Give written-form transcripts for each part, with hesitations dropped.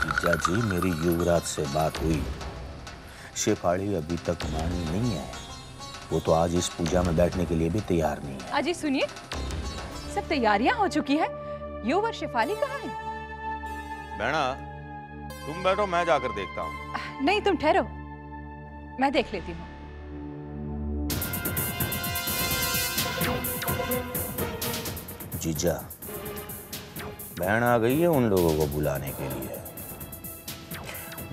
जीजा जी, मेरी युवराज से बात हुई। शेफाली अभी तक मानी नहीं है। वो तो आज इस पूजा में बैठने के लिए भी तैयार नहीं है। अजी सुनिए, सब तैयारियां हो चुकी है। युवर शेफाली कहाँ है? बहना, तुम बैठो, मैं जाकर देखता हूँ। नहीं, तुम ठहरो, मैं देख लेती हूँ। जीजा, बहन आ गई है उन लोगों को बुलाने के लिए।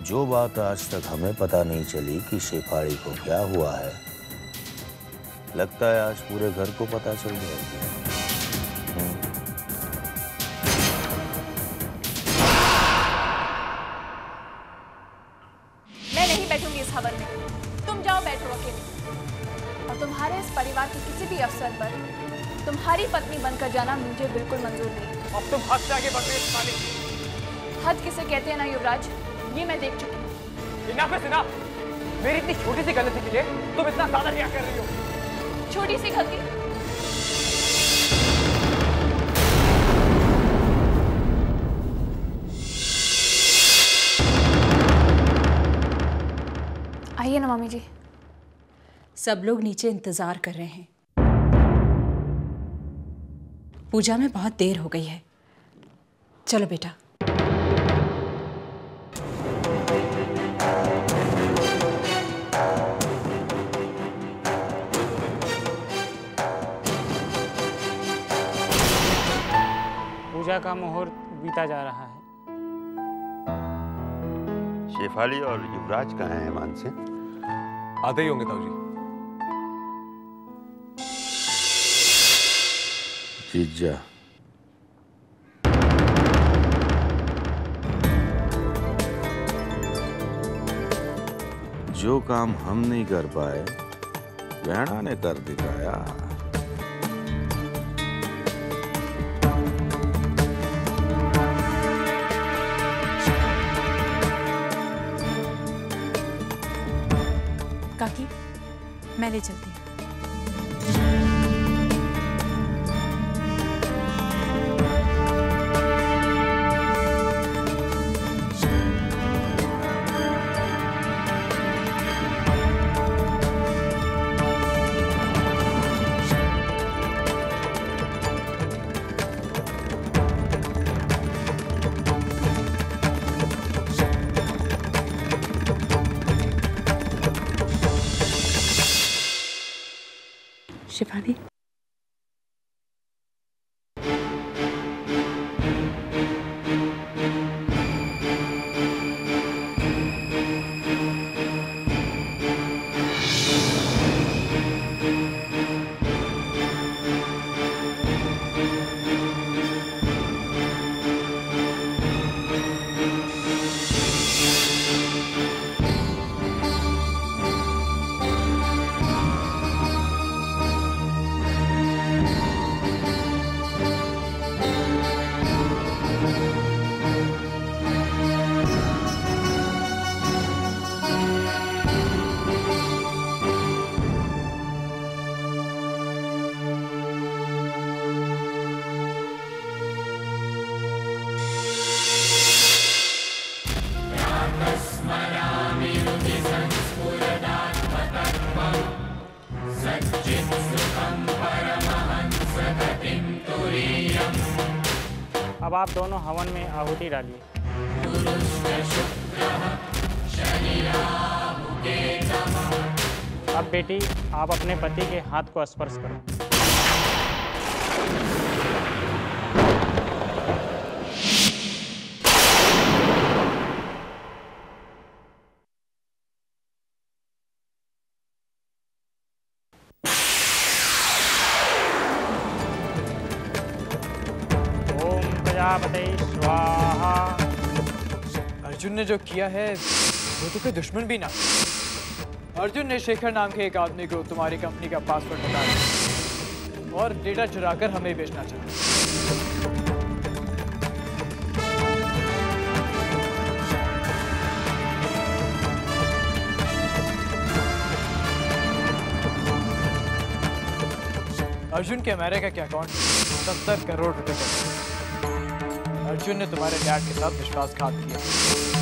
जो बात आज तक हमें पता नहीं चली कि शेफाली को क्या हुआ है, लगता है आज पूरे घर को पता चल जाएगी। मैं नहीं बैठूंगी इस हवन में। तुम जाओ, बैठो अकेले। और तुम्हारे इस परिवार के किसी भी अवसर पर तुम्हारी पत्नी बनकर जाना मुझे बिल्कुल मंजूर नहीं। अब तुम हद से आगे बढ़ रही हो शेफाली। हद किसे कहते हैं ना युवराज, ये मैं देख चुकी हूँ। इनफ है इनफ। मेरी इतनी छोटी सी गलती के लिए तुम इतना ज्यादा क्या कर रही हो? छोटी सी गलती? आइए ना मम्मी जी। सब लोग नीचे इंतजार कर रहे हैं। पूजा में बहुत देर हो गई है। चलो बेटा। पूजा का मुहूर्त बीता जा रहा है। शेफाली और युवराज कहाँ हैं मानसी? आते ही होंगे ताऊ जी। जीजा, जो काम हम नहीं कर पाए, बहना ने कर दिखाया। काकी, मैं ले चलती हूँ। शेफाली, अब आप दोनों हवन में आहुति डालिए। अब बेटी, आप अपने पति के हाथ को स्पर्श करो। स्वाहा। अर्जुन ने जो किया है वो तो कोई दुश्मन भी ना। अर्जुन ने शेखर नाम के एक आदमी को तुम्हारी कंपनी का पासवर्ड बताया और डेटा चुराकर हमें बेचना चाहा। अर्जुन के अमेरिका के अकाउंट 70 करोड़ रुपए का। अर्जुन ने तुम्हारे डैड के साथ विश्वासघात किया।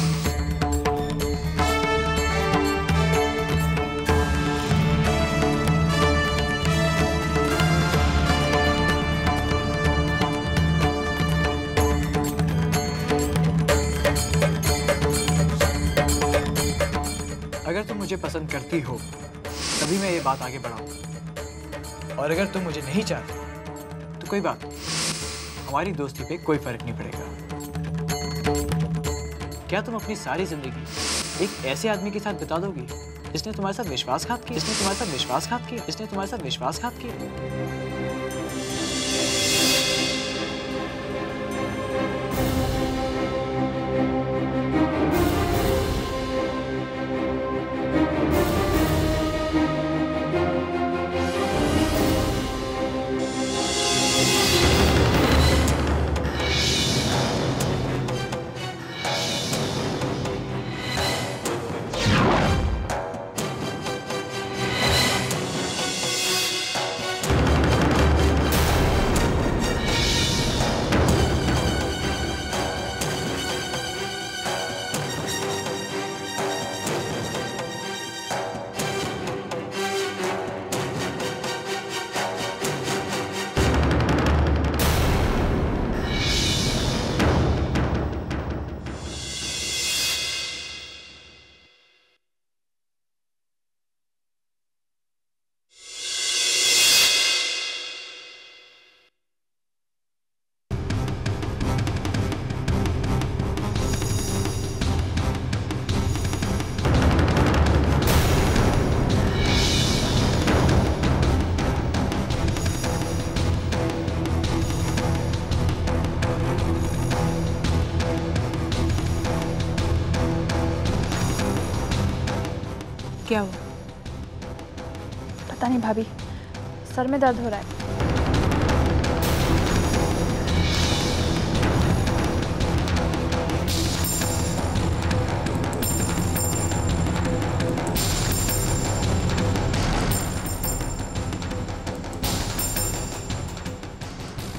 मुझे पसंद करती हो तभी मैं ये बात आगे बढ़ाऊंगा, और अगर तुम मुझे नहीं चाहती तो कोई बात नहीं, हमारी दोस्ती पे कोई फर्क नहीं पड़ेगा। क्या तुम अपनी सारी जिंदगी एक ऐसे आदमी के साथ बिता दोगी जिसने तुम्हारे साथ विश्वासघात किया, जिसने तुम्हारे साथ विश्वासघात किया, जिसने तुम्हारे साथ विश्वासघात किया? क्या हुआ? पता नहीं भाभी, सर में दर्द हो रहा है।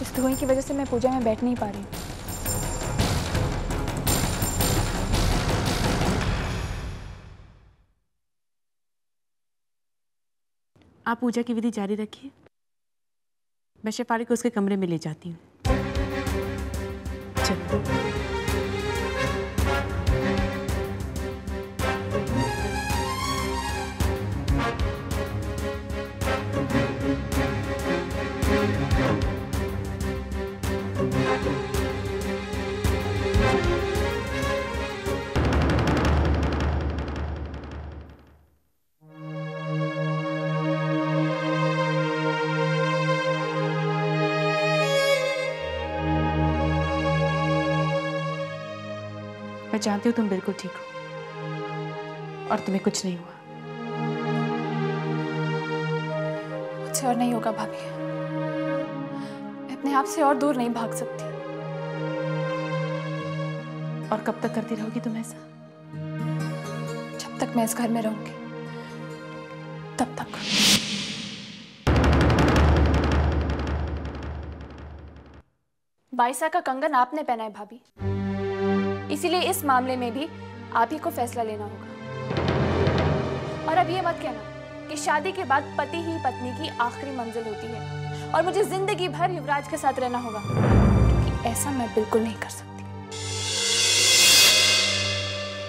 इस धुएं की वजह से मैं पूजा में बैठ नहीं पा रही हूँ। आप पूजा की विधि जारी रखिए, मैं शेफाली को उसके कमरे में ले जाती हूँ। चलो। मैं जानती हूँ तुम बिल्कुल ठीक हो और तुम्हें कुछ नहीं हुआ। मुझसे और नहीं होगा भाभी, मैं अपने आप से और दूर नहीं भाग सकती। और कब तक करती रहोगी तुम ऐसा? जब तक मैं इस घर में रहूंगी तब तक। बाइसा का कंगन आपने पहना है भाभी, इसीलिए इस मामले में भी आप ही को फैसला लेना होगा। और अब ये मत कहना कि शादी के बाद पति ही पत्नी की आखिरी मंजिल होती है और मुझे जिंदगी भर युवराज के साथ रहना होगा, क्योंकि ऐसा मैं बिल्कुल नहीं कर सकती।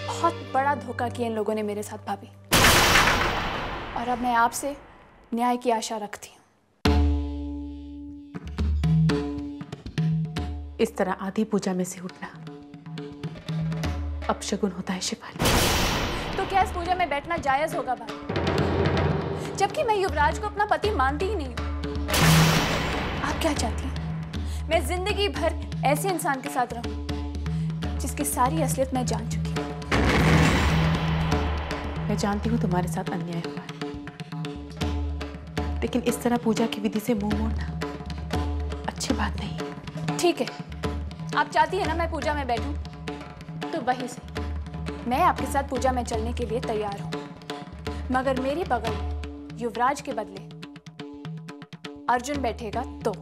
बहुत बड़ा धोखा किया इन लोगों ने मेरे साथ भाभी, और अब मैं आपसे न्याय की आशा रखती हूँ। इस तरह आधी पूजा में से उठना अपशगुन होता है शेफाली। तो क्या इस पूजा में बैठना जायज होगा भाभी, जबकि मैं युवराज को अपना पति मानती ही नहीं हूँ? आप क्या चाहती हैं? मैं जिंदगी भर ऐसे इंसान के साथ रहूं जिसकी सारी असलियत मैं जान चुकी हूँ। मैं जानती हूँ तुम्हारे साथ अन्याय हुआ है, लेकिन इस तरह पूजा की विधि से मुंह मोड़ना अच्छी बात नहीं है। ठीक है, आप चाहती है ना मैं पूजा में बैठूं, तो वही से मैं आपके साथ पूजा में चलने के लिए तैयार हूं, मगर मेरी बगल में युवराज के बदले अर्जुन बैठेगा तो।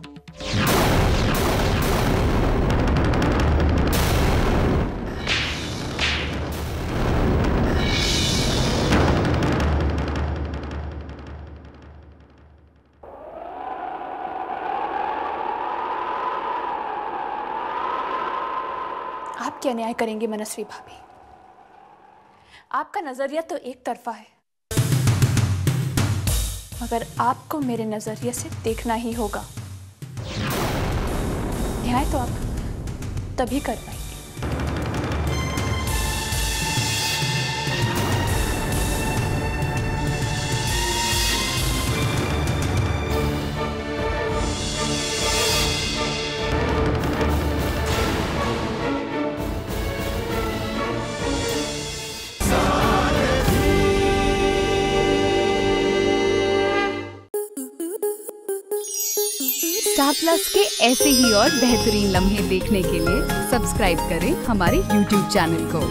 आप क्या न्याय करेंगे मनस्वी भाभी? आपका नजरिया तो एक तरफा है, मगर आपको मेरे नजरिए से देखना ही होगा। न्याय तो आप तभी कर पाएंगे। स्टार प्लस के ऐसे ही और बेहतरीन लम्हे देखने के लिए सब्सक्राइब करें हमारे YouTube चैनल को।